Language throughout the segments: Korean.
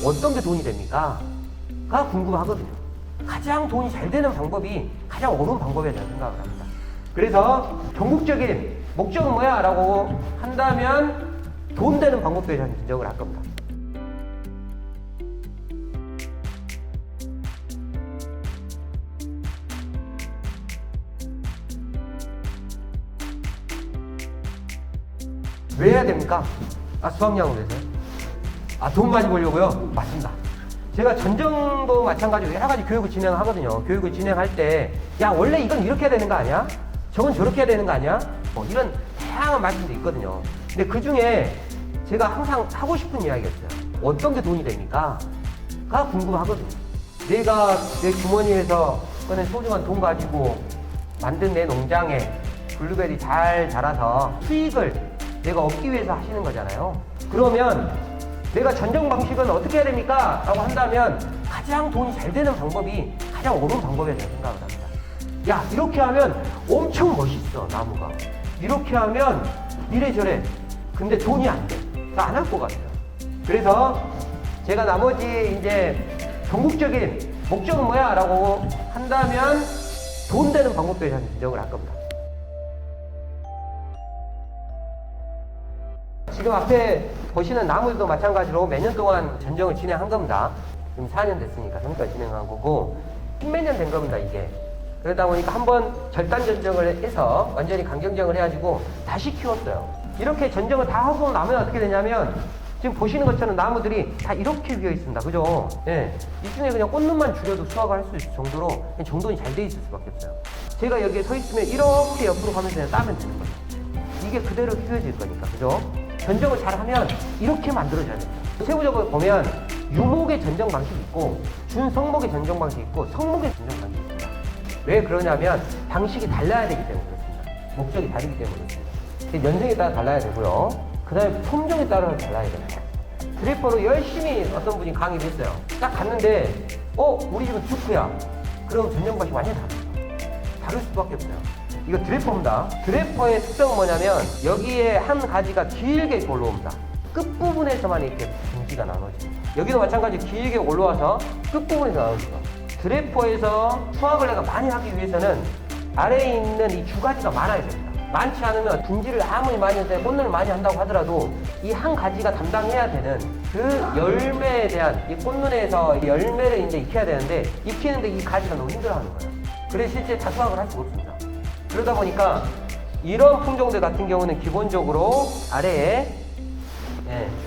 어떤 게 돈이 됩니까? 가 궁금하거든요. 가장 돈이 잘 되는 방법이 가장 어려운 방법이라고 생각을 합니다. 그래서 전국적인 목적은 뭐야? 라고 한다면 돈 되는 방법들에 대한 분석을 할 겁니다. 왜 해야 됩니까? 수학량을 위해서요? 돈 많이 벌려고요? 맞습니다. 제가 전정도 마찬가지로 여러 가지 교육을 진행하거든요. 교육을 진행할 때, 야, 원래 이건 이렇게 해야 되는 거 아니야? 저건 저렇게 해야 되는 거 아니야? 이런 다양한 말씀도 있거든요. 근데 그 중에 제가 항상 하고 싶은 이야기가 있어요. 어떤 게 돈이 됩니까? 가 궁금하거든요. 내가 내 주머니에서 꺼낸 소중한 돈 가지고 만든 내 농장에 블루베리 잘 자라서 수익을 내가 얻기 위해서 하시는 거잖아요. 그러면 내가 전정 방식은 어떻게 해야 됩니까? 라고 한다면 가장 돈이 잘 되는 방법이 가장 어려운 방법이라고 생각을 합니다. 야, 이렇게 하면 엄청 멋있어, 나무가. 이렇게 하면 이래저래. 근데 돈이 안 돼. 안 할 것 같아요. 그래서 제가 나머지 이제 전국적인 목적은 뭐야? 라고 한다면 돈 되는 방법들에 대한 분석을 할 겁니다. 지금 앞에 보시는 나무들도 마찬가지로 몇 년 동안 전정을 진행한 겁니다. 지금 4년 됐으니까 3년까지 진행한 거고 10몇 년 된 겁니다, 이게. 그러다 보니까 한번 절단 전정을 해서 완전히 강경정을 해가지고 다시 키웠어요. 이렇게 전정을 다 하고 나면 어떻게 되냐면 지금 보시는 것처럼 나무들이 다 이렇게 비어 있습니다. 그죠? 예. 이 중에 그냥 꽃눈만 줄여도 수확을 할 수 있을 정도로 그냥 정돈이 잘 돼 있을 수밖에 없어요. 제가 여기에 서 있으면 이렇게 옆으로 가면서 그냥 따면 되는 거죠. 이게 그대로 휘어질 거니까. 그죠? 전정을 잘 하면 이렇게 만들어져야 돼요. 세부적으로 보면 유목의 전정 방식이 있고 준성목의 전정 방식이 있고 성목의 전정 방식이 있습니다. 왜 그러냐면 방식이 달라야 되기 때문에 그렇습니다. 목적이 다르기 때문에 그렇습니다. 연생에 따라 달라야 되고요. 그 다음에 품종에 따라 달라야 됩니다. 드리퍼로 열심히 어떤 분이 강의를 했어요. 딱 갔는데 우리 집은 듀크야. 그럼 전정 방식이 완전히 다를 수밖에 없어요. 이거 드래퍼입니다. 드래퍼의 특성은 뭐냐면 여기에 한 가지가 길게 올라옵니다. 끝부분에서만 이렇게 분지가 나눠집니다. 여기도 마찬가지 길게 올라와서 끝부분에서 나눠집니다. 드래퍼에서 수확을 내가 많이 하기 위해서는 아래에 있는 이 주가지가 많아야 됩니다. 많지 않으면 분지를 아무리 많이 해서 꽃눈을 많이 한다고 하더라도 이 한 가지가 담당해야 되는 그 열매에 대한 이 꽃눈에서 이 열매를 이제 익혀야 되는데 익히는데 이 가지가 너무 힘들어하는 거예요. 그래서 실제 다 수확을 할 수가 없습니다. 그러다 보니까 이런 품종들 같은 경우는 기본적으로 아래에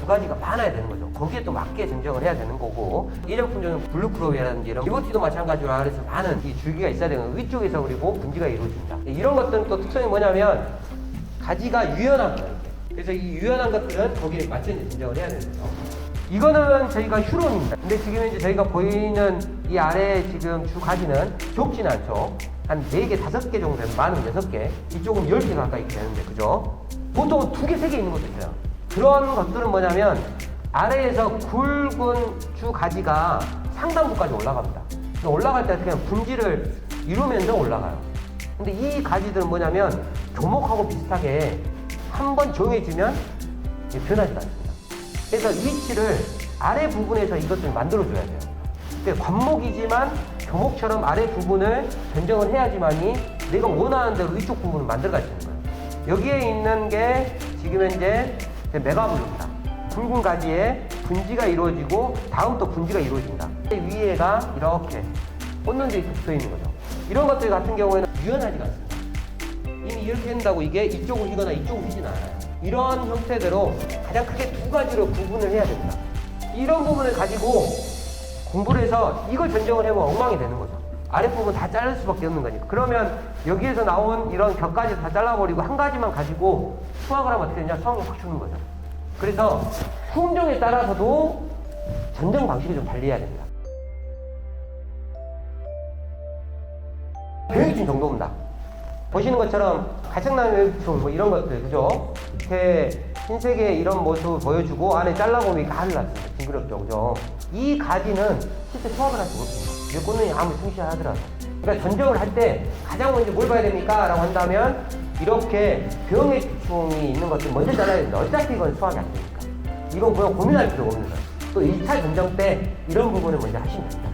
주가지가 많아야 되는 거죠. 거기에 또 맞게 전정을 해야 되는 거고 이런 품종은 블루크로비아라든지 이런 리버티도 마찬가지로 아래에서 많은 이 줄기가 있어야 되는 거고 위쪽에서 그리고 분지가 이루어집니다. 이런 것들은 또 특성이 뭐냐면 가지가 유연한 거예요. 그래서 이 유연한 것들은 거기에 맞춰 전정을 해야 되는 거죠. 이거는 저희가 휴론입니다. 근데 지금 이제 저희가 보이는 이 아래 지금 주가지는 좁진 않죠. 한 4개, 5개 정도 되면 많은 6개. 이쪽은 10개 가까이 이렇게 되는데, 그죠? 보통 2개, 3개 있는 것도 있어요. 그런 것들은 뭐냐면, 아래에서 굵은 주 가지가 상단부까지 올라갑니다. 올라갈 때 그냥 분지를 이루면서 올라가요. 근데 이 가지들은 뭐냐면, 조목하고 비슷하게 한번 정해지면 변하지가 않습니다. 그래서 위치를 아래 부분에서 이것을 만들어줘야 돼요. 그러니까 관목이지만 교목처럼 아래 부분을 전정을 해야지만이 내가 원하는 대로 위쪽 부분을 만들어갈 수 있는 거예요. 여기에 있는 게 지금 현재 메가블루입니다. 굵은 가지에 분지가 이루어지고 다음 또 분지가 이루어집니다. 위에가 이렇게 꽃눈들이 붙어 있는 거죠. 이런 것들 같은 경우에는 유연하지가 않습니다. 이미 이렇게 한다고 이게 이쪽을 휘거나 이쪽을 휘진 않아요. 이런 형태대로 가장 크게 2가지로 구분을 해야 됩니다. 이런 부분을 가지고 공부를 해서 이걸 전정을 해보면 엉망이 되는 거죠. 아랫부분 다 자를 수밖에 없는 거니까. 그러면 여기에서 나온 이런 격까지 다 잘라버리고 한 가지만 가지고 수확을 하면 어떻게 되냐? 수확을 확 주는 거죠. 그래서 품종에 따라서도 전정 방식이 좀 달리해야 됩니다. 교육진 정도입니다. 보시는 것처럼 갈색나무총 뭐 이런 것들, 그죠? 이렇게 흰색의 이런 모습을 보여주고 안에 잘라보면 가지를 놨습니다. 징그럽죠, 그죠? 이 가지는 실제 수확을 할 수가 없습니다. 이 꽃눈이 아무리 싱싱하더라도. 그러니까 전정을 할 때 가장 먼저 뭘 봐야 됩니까? 라고 한다면 이렇게 병의 주충이 있는 것들 먼저 잘라야 됩니다. 어차피 이건 수확이 안 되니까. 이건 그냥 고민할 필요가 없는 거예요. 또 1차 전정 때 이런 부분을 먼저 하시면 됩니다.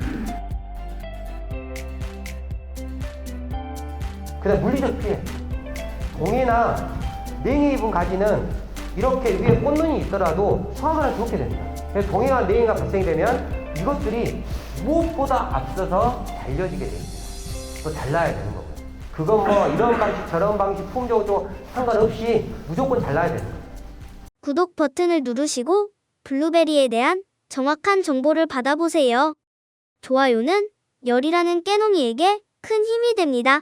그 다음 물리적 피해. 동해나 냉해 입은 가지는 이렇게 위에 꽃눈이 있더라도 수확을 좋게 됩니다. 그래서 동해와 냉해가 발생이 되면 이것들이 무엇보다 앞서서 잘려지게 되어 있습니다. 또 잘라야 되는 거고요. 그건 뭐 이런 방식 저런 방식 품종도 상관없이 무조건 잘라야 되는 거예요. 구독 버튼을 누르시고 블루베리에 대한 정확한 정보를 받아보세요. 좋아요는 열이라는 깨농이에게 큰 힘이 됩니다.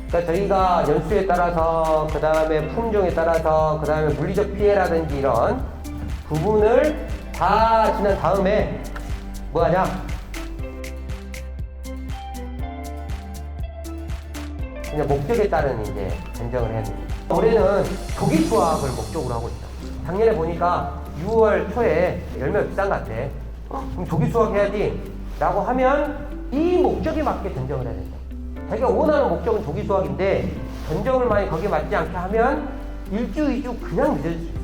그러니까 저희가 연수에 따라서, 그 다음에 품종에 따라서, 그 다음에 물리적 피해라든지 이런 부분을 다 지난 다음에 뭐 하냐? 그냥 목적에 따른 이제 전정을 해야 됩니다. 올해는 조기 수확을 목적으로 하고 있다. 작년에 보니까 6월 초에 열매가 비싼 것 같아. 그럼 조기 수확해야지 라고 하면 이 목적에 맞게 전정을 해야 된다. 자기가 원하는 목적은 조기 수확인데 전정을 많이 거기에 맞지 않게 하면 1주, 2주 그냥 늦어질 수 있어요.